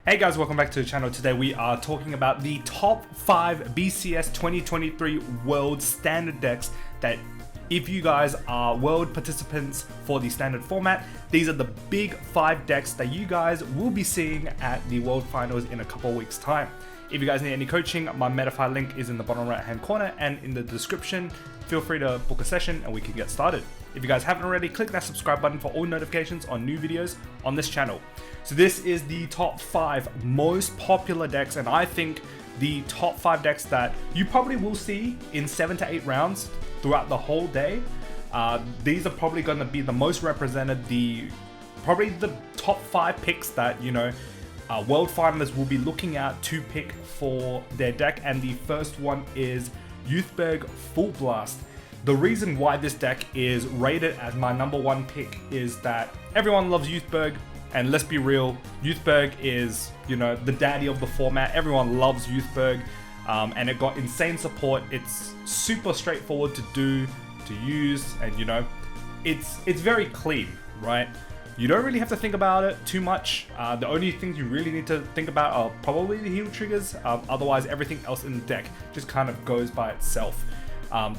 Hey guys, welcome back to the channel. Today we are talking about the top 5 BCS 2023 World Standard decks that if you guys are World participants for the standard format, these are the big 5 decks that you guys will be seeing at the World Finals in a couple of weeks time. If you guys need any coaching, my Metafy link is in the bottom right hand corner and in the description. Feel free to book a session and we can get started. If you guys haven't already, click that subscribe button for all notifications on new videos on this channel. So this is the top 5 most popular decks, and I think the top 5 decks that you probably will see in 7 to 8 rounds throughout the whole day. These are probably going to be the most represented, probably the top 5 picks that, World Finalists will be looking at to pick for their deck. And the first one is Youthberg Full Blast. The reason why this deck is rated as my #1 pick is that everyone loves Youthberg, and let's be real, Youthberg is, the daddy of the format. Everyone loves Youthberg, and it got insane support. It's super straightforward to do, to use, and it's very clean, right? You don't really have to think about it too much. The only things you really need to think about are probably the heal triggers. Otherwise, everything else in the deck just kind of goes by itself.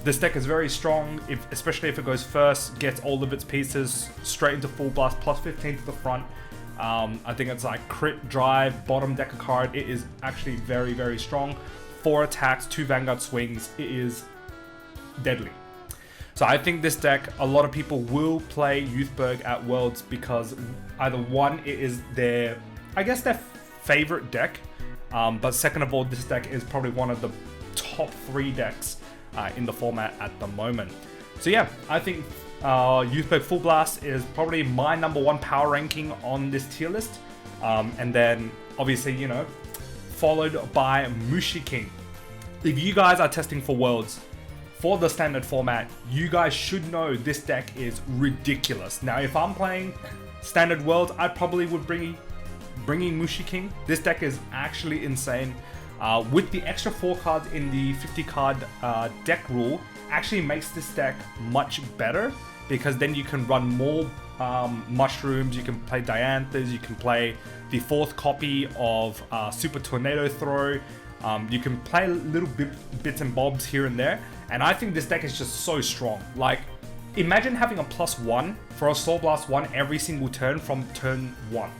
This deck is very strong, especially if it goes first, gets all of its pieces straight into Full Blast, plus 15 to the front. I think it's like crit, drive, bottom deck a card. It is actually very, very strong. 4 attacks, 2 Vanguard swings. It is deadly. So I think this deck, a lot of people will play Youthberg at Worlds because either one, it is their favorite deck. But second of all, this deck is probably one of the top 3 decks in the format at the moment. So yeah, I think Youthberg Full Blast is probably my #1 power ranking on this tier list. And then obviously, followed by Mushi King. If you guys are testing for Worlds for the standard format, you guys should know this deck is ridiculous. Now, if I'm playing standard Worlds, I probably would bring in Mushi King. This deck is actually insane. With the extra 4 cards in the 50 card deck rule, actually makes this deck much better, because then you can run more mushrooms, you can play Dianthas, you can play the 4th copy of Super Tornado Throw, you can play little bits and bobs here and there, and I think this deck is just so strong. Like, imagine having a +1 for a Soul Blast 1 every single turn from turn 1.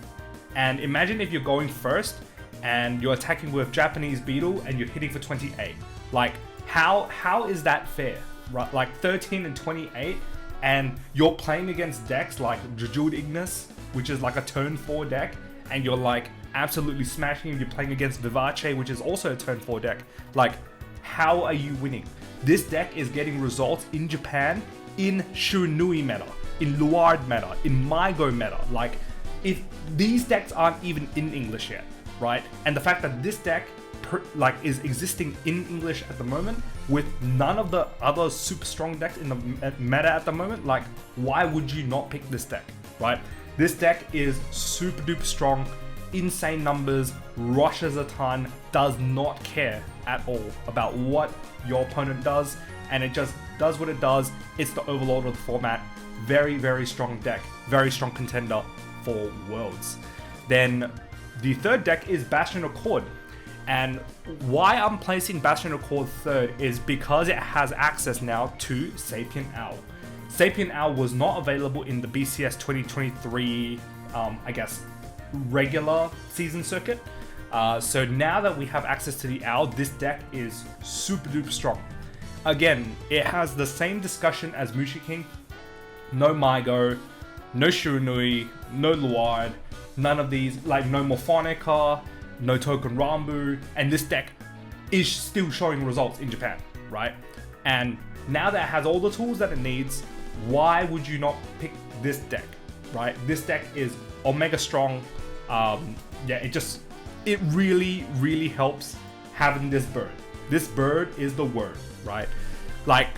And imagine if you're going first and you're attacking with Japanese Beetle and you're hitting for 28. Like, how is that fair? Right? Like 13 and 28, and you're playing against decks like Dul Ignas, which is like a turn 4 deck, and you're like absolutely smashing him. You're playing against Vivace, which is also a turn 4 deck. Like, how are you winning? This deck is getting results in Japan, in Shiranui meta, in Luard meta, in Maigo meta. Like, if these decks aren't even in English yet, right? And the fact that this deck is existing in English at the moment with none of the other super strong decks in the meta at the moment, like, why would you not pick this deck, right? This deck is super duper strong, insane numbers, rushes a ton, does not care at all about what your opponent does, and it just does what it does. It's the overlord of the format. Very, very strong deck, very strong contender for Worlds. Then the third deck is Bastion Accord. And why I'm placing Bastion Accord third is because it has access now to Sapient Owl. Sapient Owl was not available in the BCS 2023, regular season circuit. So now that we have access to the Owl, this deck is super duper strong. Again, it has the same discussion as Mushi King. No Maigo, no Shiranui, no Luard, none of these, like no Morphonica, no Token Rambu, and this deck is still showing results in Japan, right? And now that it has all the tools that it needs, why would you not pick this deck, right? This deck is omega strong. It really, really helps having this bird. This bird is the word, right? Like,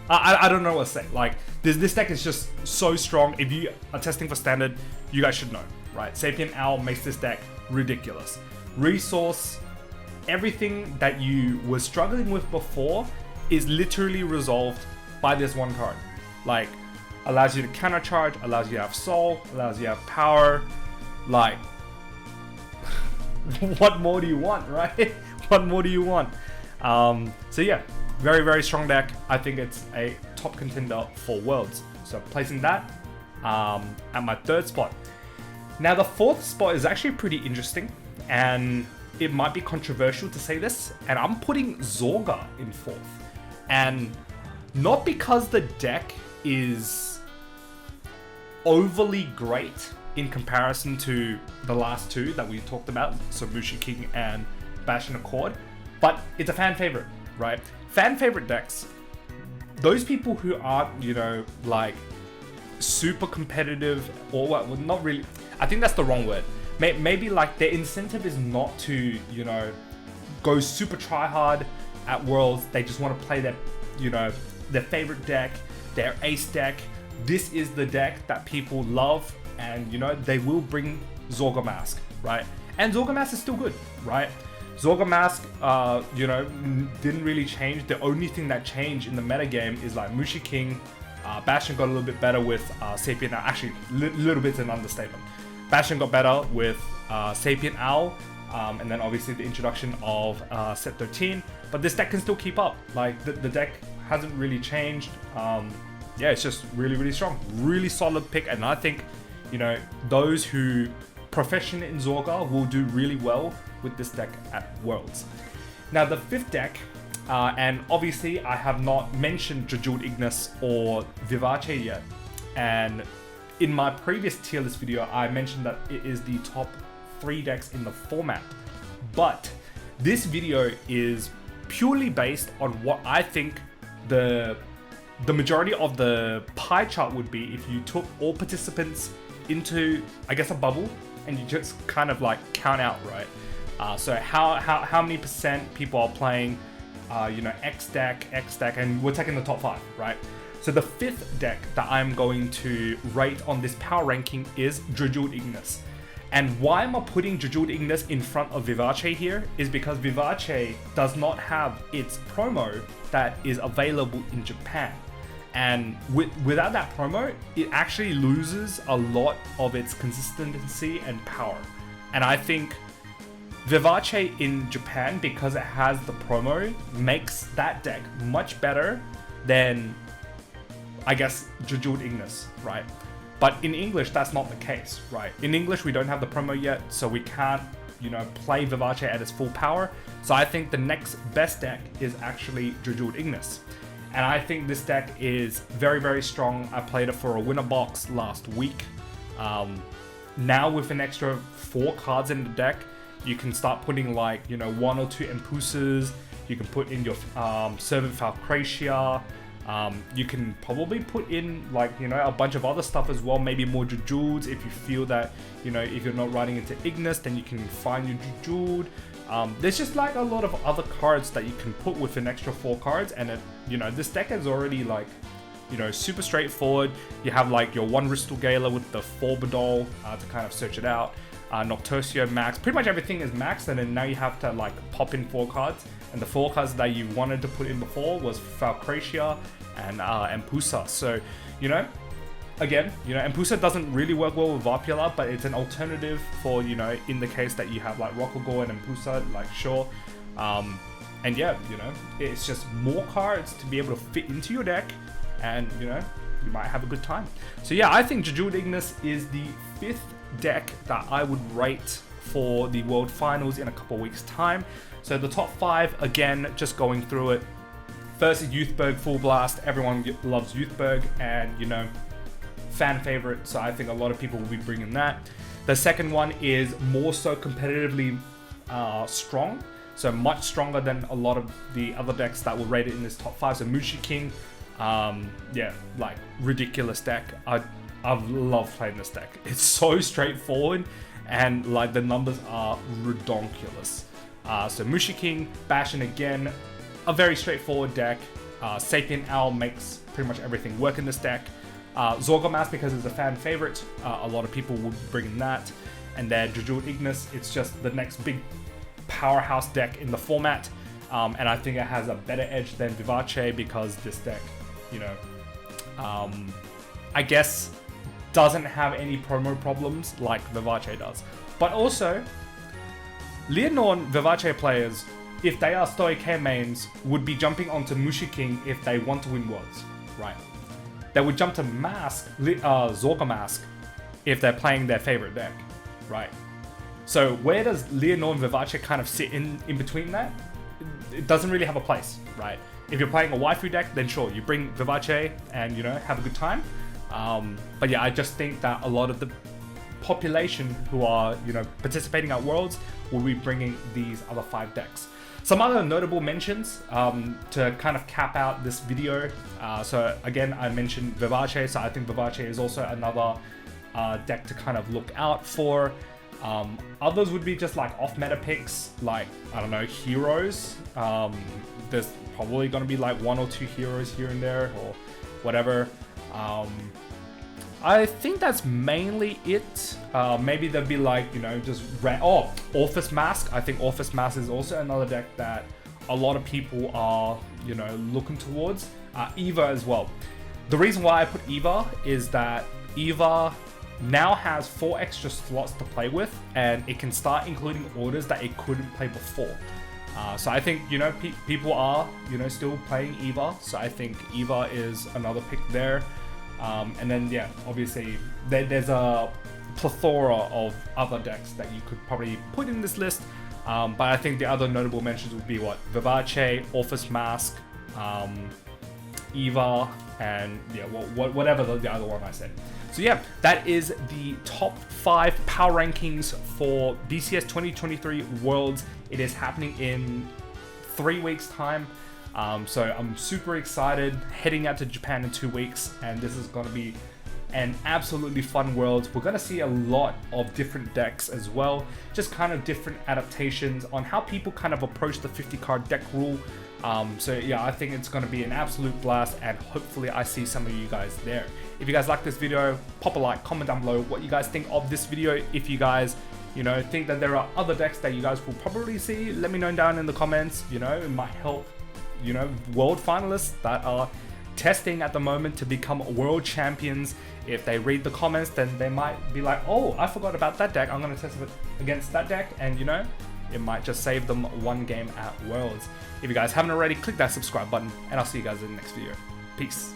I don't know what to say. Like, this deck is just so strong. If you are testing for standard, you guys should know, right? Sapient Owl makes this deck ridiculous. Resource, everything that you were struggling with before is literally resolved by this one card. Like, allows you to counter charge, allows you to have soul, allows you to have power. Like, what more do you want, right? What more do you want? So yeah, very, very strong deck. I think it's a top contender for Worlds. So placing that at my third spot. Now the fourth spot is actually pretty interesting, and it might be controversial to say this, and I'm putting Zorga in fourth. And not because the deck is overly great in comparison to the last two that we talked about, so Mushi King and Bash and Accord, but it's a fan favorite, right? Fan favorite decks, those people who aren't, you know, like super competitive, or well, not really, I think that's the wrong word. Maybe like their incentive is not to, you know, go super try hard at Worlds. They just want to play their, you know, their favorite deck, their ace deck. This is the deck that people love, and you know, they will bring Zorga Mask, right? And Zorga Mask is still good, right? Zorga Mask, you know, didn't really change. The only thing that changed in the metagame is like Mushi King. Bastion got a little bit better with Sapient Owl. Actually, little bit's an understatement. Bastion got better with Sapient Owl, and then obviously the introduction of set 13. But this deck can still keep up. Like the deck hasn't really changed. Yeah, it's just really, really strong, really solid pick, and I think, you know, those who proficient in Zorga will do really well with this deck at Worlds. Now the fifth deck, and obviously I have not mentioned Dul Ignas or Vivace yet, and in my previous tier list video I mentioned that it is the top 3 decks in the format, but this video is purely based on what I think the majority of the pie chart would be if you took all participants into, I guess, a bubble, and you just kind of like count out, right? So how many percent people are playing, you know, X deck, and we're taking the top 5, right? So the fifth deck that I'm going to rate on this power ranking is Dul Ignas. And why am I putting Dul Ignas in front of Vivace here is because Vivace does not have its promo that is available in Japan. And without that promo, it actually loses a lot of its consistency and power. And I think Vivace in Japan, because it has the promo, makes that deck much better than, I guess, Dul Ignas, right? But in English, that's not the case, right? In English, we don't have the promo yet, so we can't, you know, play Vivace at its full power. So I think the next best deck is actually Dul Ignas. And I think this deck is very, very strong. I played it for a winner box last week. Now with an extra 4 cards in the deck, you can start putting like, you know, 1 or 2 Impulses. You can put in your Servant Falcratia. You can probably put in like, you know, a bunch of other stuff as well, maybe more Jujuls if you feel that, you know, if you're not running into Ignis, then you can find your Jujul. There's just like a lot of other cards that you can put with an extra 4 cards, and it, you know, this deck is already like, you know, super straightforward. You have like your 1 Ristal Gala with the 4 Badol to kind of search it out. Nocturcio max, pretty much everything is maxed, and then now you have to like pop in 4 cards, and the 4 cards that you wanted to put in before was Falcratia and Empusa. So, you know, again, you know, Empusa doesn't really work well with Varpula, but it's an alternative for, you know, in the case that you have like Rokogor and Empusa, like sure. And yeah, you know, it's just more cards to be able to fit into your deck, and you know, you might have a good time. So yeah, I think Dul Ignas is the 5th deck that I would rate for the World Finals in a couple weeks time. So the top 5, again, just going through it. First is Youthberg Full Blast. Everyone loves Youthberg, and you know, fan favorite, so I think a lot of people will be bringing that. The second one is more so competitively strong, so much stronger than a lot of the other decks that were rated in this top 5. So Mushi King, yeah, like ridiculous deck. I've loved playing this deck. It's so straightforward, and like the numbers are redonkulous. So Mushi King, Bastion again, a very straightforward deck. Sapient Owl makes pretty much everything work in this deck. Zorga Mask, because it's a fan favorite, a lot of people will bring in that. And then Dul Ignas, it's just the next big powerhouse deck in the format. And I think it has a better edge than Vivace, because this deck, you know, I guess doesn't have any promo problems like Vivace does. But also, Leonor and Vivace players, if they are Stoic mains, would be jumping onto Mushi King if they want to win worlds, right? They would jump to Mask, Zorga Mask, if they're playing their favorite deck, right? So where does Leonor and Vivace kind of sit in between that? It doesn't really have a place, right? If you're playing a waifu deck, then sure, you bring Vivace and, you know, have a good time. But yeah, I just think that a lot of the population who are, you know, participating at Worlds will be bringing these other 5 decks. Some other notable mentions to kind of cap out this video. So again, I mentioned Vivace, so I think Vivace is also another deck to kind of look out for. Others would be just like off-meta picks, like, I don't know, heroes. There's probably going to be like 1 or 2 heroes here and there, or whatever. I think that's mainly it. Maybe there'd be like, you know, just Orphis Mask. I think Orphis Mask is also another deck that a lot of people are, you know, looking towards. Eva as well. The reason why I put Eva is that Eva now has 4 extra slots to play with, and it can start including orders that it couldn't play before. So I think, you know, people are, you know, still playing Eva. So I think Eva is another pick there. And then, yeah, obviously there's a plethora of other decks that you could probably put in this list. But I think the other notable mentions would be what? Vivace, Orphis Mask, Eva, and yeah, whatever the other one I said. So yeah, that is the top 5 power rankings for BCS 2023 Worlds. It is happening in 3 weeks' time. So I'm super excited, heading out to Japan in 2 weeks, and this is going to be an absolutely fun world. We're going to see a lot of different decks as well, just kind of different adaptations on how people kind of approach the 50 card deck rule. So yeah, I think it's going to be an absolute blast, and hopefully I see some of you guys there. If you guys like this video, pop a like, comment down below what you guys think of this video. If you guys, you know, think that there are other decks that you guys will probably see, let me know down in the comments. You know, it might help, you know, world finalists that are testing at the moment to become world champions. If they read the comments, then they might be like, oh, I forgot about that deck, I'm going to test it against that deck, and you know, it might just save them 1 game at Worlds. If you guys haven't already, click that subscribe button, and I'll see you guys in the next video. Peace.